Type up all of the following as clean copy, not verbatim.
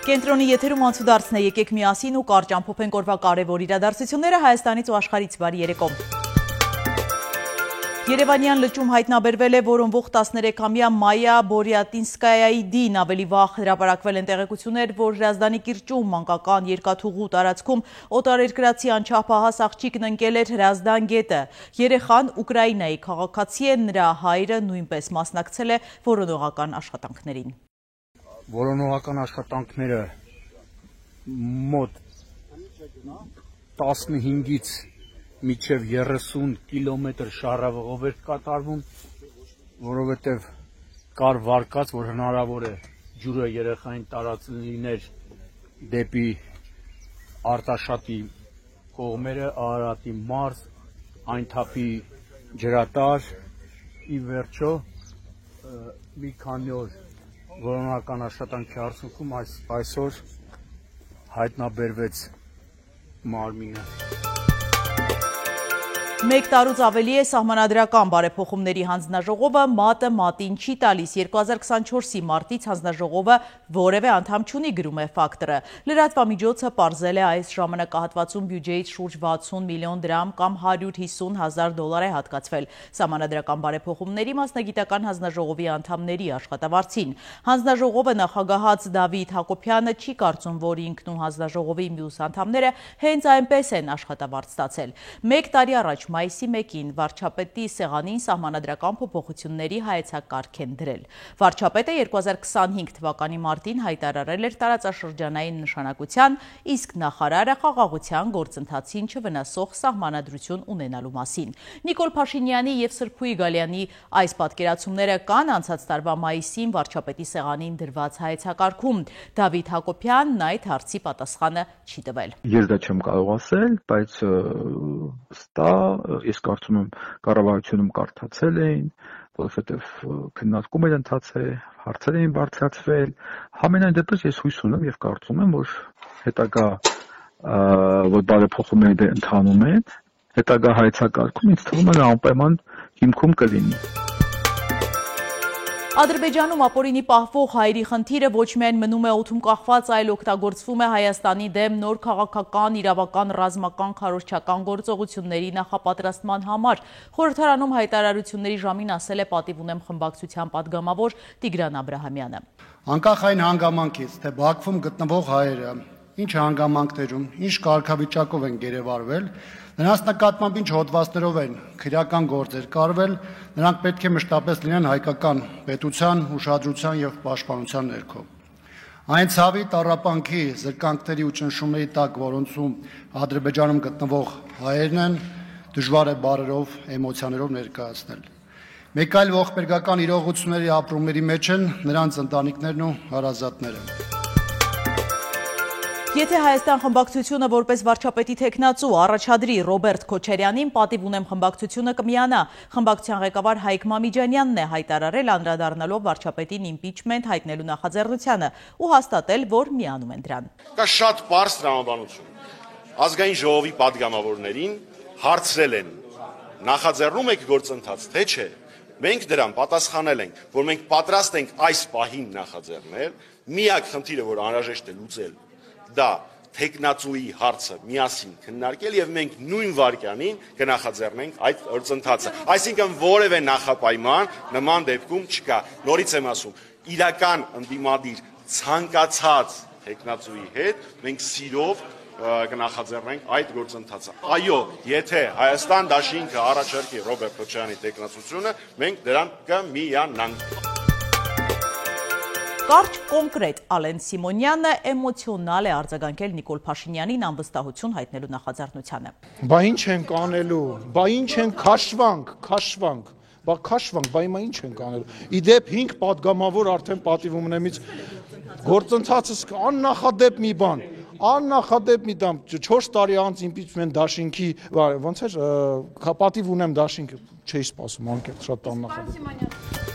Կենտրոնի եթերում անցուդարձն է, եկեք միասին ու կարճ ամփոփենք օրվա կարևոր իրադարձությունները Հայաստանից ու աշխարհից բարի երեկո։ Երևանյան լճում հայտնաբերվել է որոնվող 13-ամյա Մայա Բորյատինսկայայի դին, ավելի վաղ հրապարակվել են տեղեկություններ, որ Հրազդանի կիրճում մանկական երկաթուղու տարածքում օտարերկրացի անչափահաս աղջիկն ընկել էր Հրազդան գետը։ Երեխան Ուկրաինայի քաղաքացի է, նրա հայրը նույնպես մասնակցել է որոնողական աշխատանքներին։ Որոնողական աշխատանքները մոտ 15-ից մինչև 30 կիլոմետր շարավղով էր կատարվում, որովհետև կար վարկած, որ հնարավոր է ջուրը երեխային տարածներ դեպի Արտաշատի կողմերը, Արարատի մարզ, Այնթափի ջրատար, ի վերջո մի քանի օր որոնական աշխատանքի արդյունքում այսօր հայտնաբերվեց մարմինը։ Մեկ տարուց ավելի է սահմանադրական բարեփոխումների հանձնաժողովը մատը մատին չի տալիս։ 2024-ի մարտից հանձնաժողովը որևէ անդամ չունի, գրում է Ֆակտորը։ Լրատվամիջոցը պարզել է այս ժամանակահատվածում բյուջեից շուրջ 60 միլիոն դրամ կամ $150,000 է հատկացվել սահմանադրական բարեփոխումների մասնագիտական հանձնաժողովի անդամների աշխատավարձին։ Հանձնաժողովը նախագահած Դավիթ Հակոբյանը չի կարծում, որ ինքն ու հանձնաժողովի մյուս անդամները հենց այնպես են աշխատավարձ ստացել։ Մեկ տարի առաջ մայիսի 1-ին վարչապետի սեղանին սահմանադրական փոփոխությունների հայեցակարգ են դրել։ Վարչապետը 2025 թվականի մարտին հայտարարել էր տարածաշրջանային նշանակության, իսկ նախարարը խաղաղության գործընթացին չվնասող սահմանադրություն ունենալու մասին։ Նիկոլ Փաշինյանի և Սրփուի Գալյանի այս պատկերացումները կան անցած տարվա մայիսին վարչապետի սեղանին դրված հայեցակարգում։ Դավիթ Հակոբյանն այդ հարցի պատասխանը չի տվել։ Ես դա չեմ կարող ասել, բայց ես կարծում եմ կառավարությունում կարդացել էին, որովհետև քննարկում էր ընթացել, հարցեր էին բարձրացվել։ Համենայն դեպս ես հույս ունեմ եւ կարծում եմ, որ հետագա որ բարեփոխումները ընթանում են, հետագա հայեցակարգում ինձ թվում է անպայման հիմքում կլինի։ Ադրբեջանում ապօրինի պահվող հայերի խնդիրը ոչ միայն մնում է օդում կախված, այլ օգտագործվում է Հայաստանի դեմ նոր քաղաքական, իրավական, ռազմական, քարոզչական գործողությունների նախապատրաստման համար։ Խորհրդարանում հայտարարությունների ժամին ասել է պատիվ ունեմ խմբակցության падգամավոր Տիգրան Աբրահամյանը։ Անկախ այն հանգամանքից, թե Բաքվում գտնվող հայերը ինչ հանգամանքներում, ինչ կարգավիճակով են գերեվարվել, նրանց նկատմամբ ինչ հոդվածներով են քրեական գործեր կարվել, նրանք պետք է մշտապես լինեն հայկական պետության, ուշադրության եւ պաշտպանության ներքո։ Այն ցավի տառապանքի, զրկանքների ու ճնշումների տակ, որոնցում Ադրբեջանում գտնվող հայերն են, դժվար է բառերով, էմոցիաներով ներկայացնել։ Մեկ այլ ողբերգական իրողությունների ապրումների մեջ են նրանց ընտանիքներն ու հարազատները։ Եթե Հայաստան խմբակցությունը որպես վարչապետի թեկնածու առաջադրի Ռոբերտ Քոչարյանին, պատիվ ունեմ խմբակցությունը կմիանա։ Խմբակցության ղեկավար Հայկ Մամիջանյանն է հայտարարել, անդրադառնալով վարչապետին իմպիչմենտ հայտնելու նախաձեռնությանը ու հաստատել, որ միանում են դրան։ Կա շատ պարզ տրամաբանություն։ Ազգային ժողովի падգամավորներին հարցրել են. նախաձեռնում եք գործընթաց, թե չէ։ Մենք դրան պատասխանել ենք, որ մենք պատրաստ ենք այս պահին նախաձեռնել, միակ խնդիրը, որ անհրաժեշտ է լուծել, դա թեկնածուի հարցը միասին քննարկել եւ մենք նույն վարքյանին կնախաձեռնենք այդ գործընթացը։ Այսինքն որևէ նախապայման նման դեպքում չկա։ Նորից եմ ասում, իրական ընդդիմադիր ցանկացած թեկնածուի հետ մենք սիրով կնախաձեռնենք այդ գործընթացը։ Այո, եթե Հայաստան դաշինքը առաջարկի Ռոբերտ Քոչարյանի տեխնացությունը, մենք դրան կմիանանք։ Կարճ կոնկրետ Ալեն Սիմոնյանը էմոցիոնալ է արձագանքել Նիկոլ Փաշինյանին անվստահություն հայտնելու նախաձեռնությանը։ Բա ինչ ենք անելու, բա ինչ են քաշվանք, բա քաշվանք, բա հիմա ինչ ենք անելու։ Իդեպ 5 падգամավոր արդեն պատիվ ունեմից գործընթացը աննախադեպ մի բան, աննախադեպ մի դամ 4 տարի անց իմպիչմենտ դաշինքի, ոնց էր, պատիվ ունեմ դաշինքը, չէի սպասում, անկեղծ շատ աննախադեպ։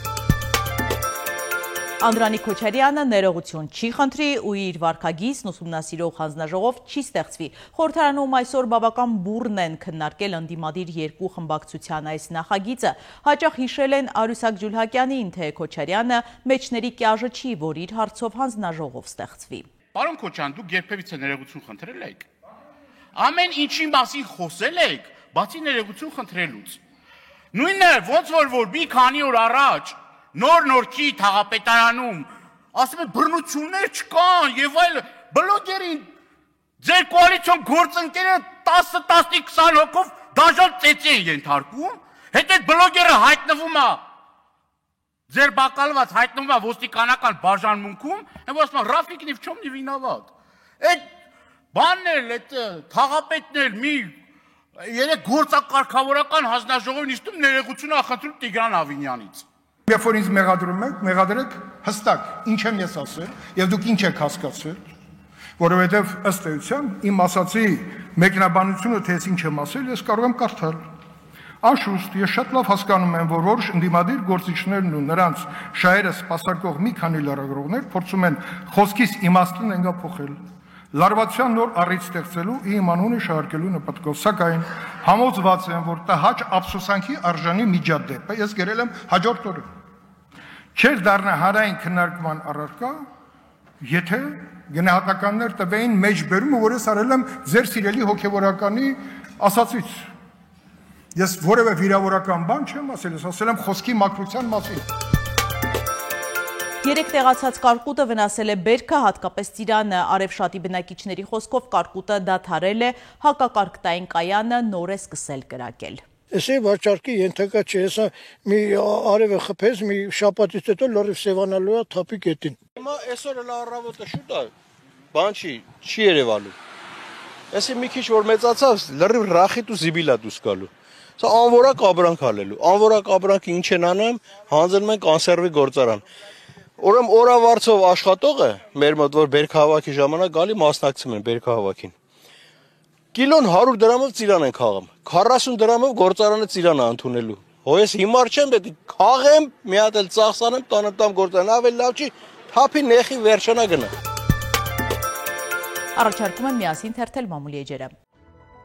Անդրանիկ Քոչարյանը ներողություն չի խնդրի ու իր վարքագիծն ուսումնասիրող հանձնաժողով չի ստեղծվի։ Խորհրդարանում այսօր բավական բուռն են քննարկել ընդդիմադիր երկու խմբակցության այս նախագիծը։ Հաճախ հիշել են Արուսակ Ջուլհակյանին, թե Քոչարյանը մեջների կյաժը չի, որ իր հարցով հանձնաժողով ստեղծվի։ Պարոն Քոչյան, դուք երբևիցե ներողություն խնդրել եք։ Ամեն ինչի մասին խոսել եք, բացի ներողություն խնդրելուց։ Նույնն է, ոնց որ մի քանի օր առաջ նոր-նորքի թաղապետարանում ասում են բռնություններ չկան եւ այլ բլոգերին ձեր կոալիցիոն գործընկերը 10-20 հոգով դաժան ծեծի են ենթարկում, հետո այդ բլոգերը հայտնվում է ձեր բակալված հայտնվում է ոստիկանական բաժանմունքում, այն որ ասում են Ռաֆիկ ни в чем не виноват։ Այդ բաններ, այդ թաղապետներ մի երեք գործակարգավորական հանձնաժողովի նիստում ներողություն ախնդրում Տիգրան Ավինյանից։ Երբ որ ինձ մեղադրեք հստակ ինչ եմ ես ասել եւ դուք ինչ եք հասկացել, որովհետեւ ըստ էության իմ ասացի մեկնաբանությունը թե ինչ եմ ասել, ես կարող եմ կարդալ։ Անշուշտ ես շատ լավ հասկանում եմ, որ որոշ ընդդիմադիր գործիչներն ու նրանց շահերը սպասարկող մի քանի լրագրողներ փորձում են խոսքից իմաստուն ենգափոխել, լարվածության նոր առիթ ստեղծելու իմ անունը շահարկելու նպատակով, սակայն համոզված եմ, որ տհաճ ափսոսանքի արժանի միջադեպը ես գրել եմ հաջորդ օրը չէր դառնա հանրային քննարկման առարկա, եթե գնահատականներ տվեին մեջբերումը, որ ես արել եմ ձեր սիրելի հոգևորականի ասացից։ Ես որևէ վիրավորական բան չեմ ասել, ես ասել եմ խոսքի մաքրության մասին։ Երեք տեղացած կարկուտը վնասել է բերքը, հատկապես Ծիրանը, Արևշատի բնակիչների խոսքով կարկուտը դադարել է, հակակարկտային կայանը նոր է սկսել կրակել։ Էսի վաճառքի ենթակա չէ, հեսա մի արևը խփես, մի շաբաթից հետո լրիվ սևանալու է թափի կետին։ Հիմա այսօր էլ առավոտը շուտ է, բան չի երևալու։ Էսի մի քիչ որ մեծացավ, լրիվ ռախիտ ու զիբիլա դուրս գալու։ Սա անվորակ ապրանք ալելու։ Անվորակ ապրանքը ինչ են անում, հանձնում են կոնսերվի գործարան։ Ուրեմն օրավարձով աշխատողը մեր մոտ որ բերքահավաքի ժամանակ գալի մասնակցում են բերքահավաքին։ Կիլոն 100 դրամով ծիրան են խաղում, 40 դրամով գործարանը ծիրանը ընդունելու։ Հոյես հիմար չեմ, պետք է խաղեմ, մի հատ էլ ծախսանեմ, տանտամ գործարան, ավելի լավ չի, թափի նեխի վերջանա գնա։ Առաջարկում եմ միասին թերթել մամուլի էջերը։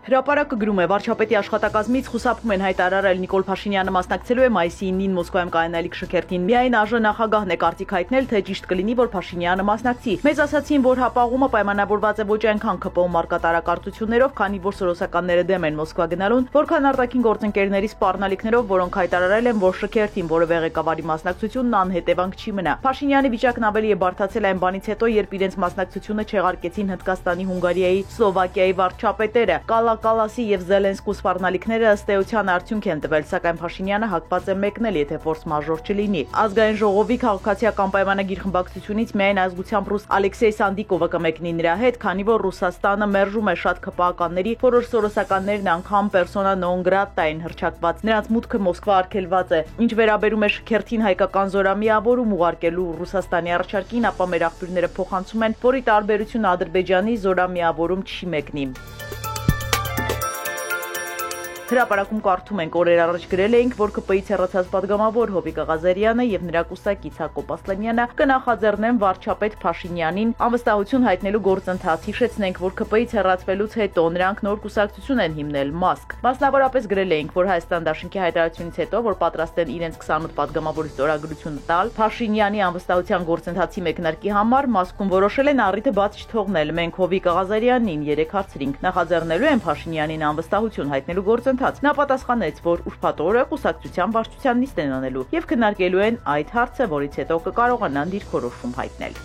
Հրապարակը գրում է, վարչապետի աշխատակազմից խուսափում են հայտարարել Նիկոլ Փաշինյանը մասնակցելու է մայիսի 9-ին Մոսկվայում կայանալիք շքերթին։ Միայն ԱԺ նախագահն է կարծիք հայտնել, թե ճիշտ կլինի, որ Փաշինյանը մասնակցի։ Մեզ ասացին, որ հապաղումը պայմանավորված է ոչ այնքան ԿՊՕ մարկատարակարծություններով, քանի որ սորոսականները դեմ են Մոսկվա գնալուն, որքան արտաքին գործընկերների սպառնալիքներով, որոնք հայտարարել են, որ շքերթին որևէ ղեկավարի մասնակցությունն անհետևանք չի մնա։ Փաշինյանի վիճակն ավելի է բարդացել այն բանից հետո, երբ իրենց մասնակցությունը չեղարկեցին Հնդկաստանի, Հունգարիայի, Սլովակիայի վարչապետերը։ Կալասի եւ Զելենսկու սպառնալիքները ըստ էության արդյունք են տվել, սակայն Փաշինյանը հակված է մեկնել, եթե ֆորս մաժոր չլինի։ Ազգային ժողովի քաղաքացիական պայմանագիր խմբակցությունից միայն ազգությամբ ռուս Ալեքսեյ Սանդիկովը կմեկնի նրա հետ, քանի որ Ռուսաստանը մերժում է շատ ԿՊԱ-ականների, որոշ սորոսականներն անգամ պերսոնա նոն գրատա են հռչակված։ Նրանց մուտքը Մոսկվա արգելված է։ Ինչ վերաբերում է շքերթին հայկական զորամիավորում ուղարկելու Ռուսաստանի առաջարկին, ապա մեր աղբյուրները փոխանցում են, որի տարբերությունը Ադրբեջանի զորամիավորում չի մեկնի։ Հրապարակում կարդում ենք, օրեր առաջ գրել էինք, որ ԿՊ-ից հեռացած պատգամավոր Հովիկ Ղազարյանը եւ նրա կուսակից Հակոբ Ասլանյանը կնախաձեռնեն վարչապետ Փաշինյանին անվստահություն հայտնելու գործընթաց։ Հիշեցնենք, որ ԿՊ-ից հեռացվելուց հետո նրանք նոր կուսակցություն են հիմնել ՄԱՍԿ։ Մասնավորապես գրել էինք, որ Հայաստան Դաշնքի հայտարարությունից հետո, որ պատրաստ են իրենց 28 պատգամավորի ստորագրությունը տալ Փաշինյանի անվստահության գործընթացի մեկնարկի համար, ՄԱՍԿ-ում որոշել են առիթը բաց չթողնել։ Մենք Հովիկ Ղազարյանին 3 հարցրինք. նախաձեռնելու են Փաշինյանին անվստահություն հայտնելու գործընթաց։ Նա պատասխանեց, որ ուրբաթ օրը կուսակցության վարչության նիստ են անելու եւ քննարկելու են այդ հարցը, որից հետո կկարողանան դիրքորոշում հայտնել։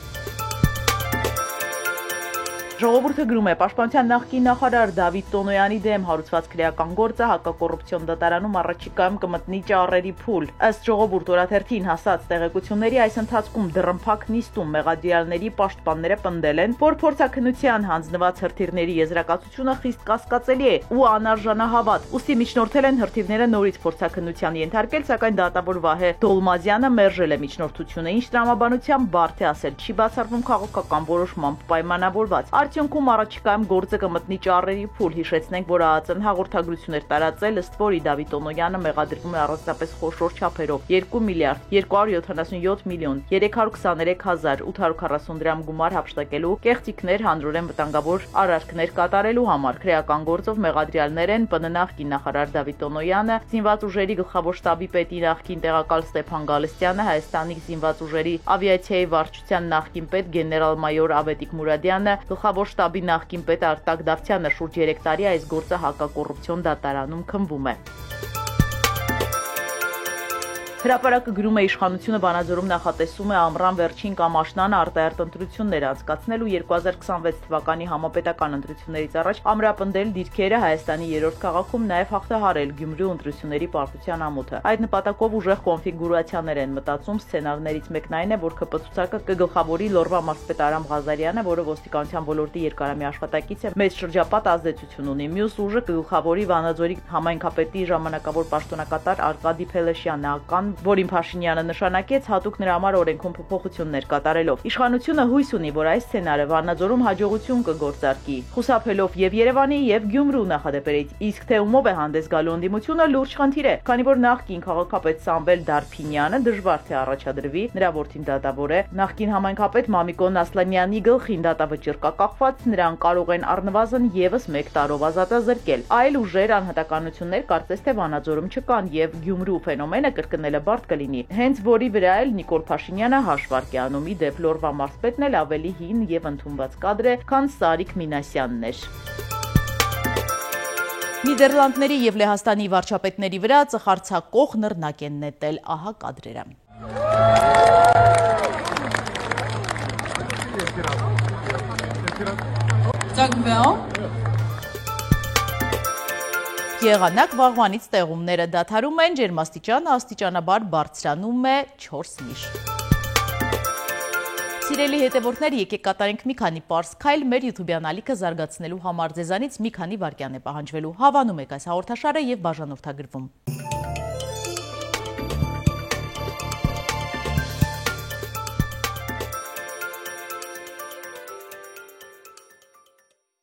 Ժողովուրդը գրում է, Պաշտպանության նախկին նախարար Դավիթ Տոնոյանի դեմ հարուցված քրեական գործը հակակոռուպցիոն դատարանում առաջիկայում կմտնի ճառերի փուլ։ Ըստ Ժողովուրդ օրաթերթին հասած տեղեկությունների, այս ընթացքում դռնփակ նիստում մեղադրյալների պաշտպանները պնդել են, որ փորձաքննության հանձնված հրթիռների եզրակացությունը խիստ կասկածելի է ու անարժանահավատ։ Ուստի միջնորդել են հրթիռները նորից փորձաքննության ենթարկել, սակայն դատավոր Վահե Դոլմազյանը մերժել է միջնորդությունը, ինչ տրամաբանությամբ բարդ է ասել, չի բացառվում քաղաքական որոշմամբ պայմանավորված։ արդյունքում առաջիկայում գործը կմտնի ճառերի փուլ։ Հիշեցնենք, որ ԱԱԾ-ն հաղորդագրություն էր տարածել, ըստ որի Դավիթ Տոնոյանը մեղադրվում է առանձնապես խոշոր չափերով 2 միլիարդ 277 միլիոն 323,840 դրամ գումար հափշտակելու կեղծիքներ հանրորեն վտանգավոր արարքներ կատարելու համար։ Քրեական գործով մեղադրյալներ են ՊՆ նախկին նախարար Դավիթ Տոնոյանը, Զինված ուժերի գլխավոր շտաբի պետի նախկին տեղակալ Ստեփան Գալստյանը, Հայաստանի զինված ուժերի ավիացիայի վարչության նախկին պետ գեներալ-մայոր Ավետիք Մուրադյանը, գլխավոր շտաբի նախկին պետ Արտակ Դավթյանը։ Շուրջ 3 տարի այս գործը հակակոռուպցիոն դատարանում քննվում է։ Հրապարակը գրում է իշխանությունը Վանաձորում նախատեսում է ամռան վերջին կամ աշնանը արտահերթ ընտրություններ անցկացնելու 2026 թվականի համապետական ընտրություններից առաջ ամրապնդել դիրքերը Հայաստանի երրորդ քաղաքում, նաև հաղթահարել Գյումրու ընտրությունների պարտության ամոթը։ Այդ նպատակով ուժեղ կոնֆիգուրացիաներ են մտածում, սցենարներից մեկն այն է, որ ԿՊ ցուցակը կգլխավորի Լոռվա մարզպետ Արամ Ղազարյանը, որը ոստիկանության ոլորտի երկարամյա աշխատակից է, մեծ շրջապատ ազդեցություն ունի։ Մյուս ուժը կգլխավորի Վանաձորի համայնքապետի ժամանակավոր պաշտոնակատար Արկադի Փելեշյանը, որին Փաշինյանը նշանակեց հատուկ նրա համար օրենքում փոփոխություններ կատարելով։ Իշխանությունը հույս ունի, որ այս սցենարը Վանաձորում հաջողություն կգործարկի, խուսափելով եւ Երևանի եւ Գյումրու նախադեպերից, իսկ թե ումով է հանդես գալու ընդդիմությունը լուրջ խնդիր է, քանի որ նախկին քաղաքապետ Սամվել Դարփինյանը դժվար թե առաջադրվի, նրա որդին դատավոր է, նախկին համայնքապետ Մամիկոն Ասլանյանի գլխին դատավճիռ կա կախված, նրան կարող են առնվազն եւս 1 տարով ազատազրկել։ Այլ ուժեր անհատականություններ կարծես թե Վանաձորում չկան եւ Գյումրու ֆենոմենը կրկնելը բարդ կլինի, հենց որի վրա էլ Նիկոլ Փաշինյանը հաշվարկ է անում։ Ի դեպ Լոռվա մարզպետն էլ ավելի հին եւ ընդունված կադր է, քան Սարիկ Մինասյանն էր։ Նիդերլանդների եւ Լեհաստանի վարչապետների վրա ծխարցակող նռնակ են նետել, ահա կադրերը։ Եղանակ վաղվանից տեղումները դադարում են, ջերմաստիճանը աստիճանաբար բարձրանում է 4 միշ։ Սիրելի հետևորդներ, եկեք կատարենք մի քանի պարզ քայլ մեր YouTube-յան ալիքը զարգացնելու համար, ձեզանից մի քանի վայրկյան է պահանջվելու։ Հավանում եք այս հաղորդաշարը եւ բաժանորդագրվում։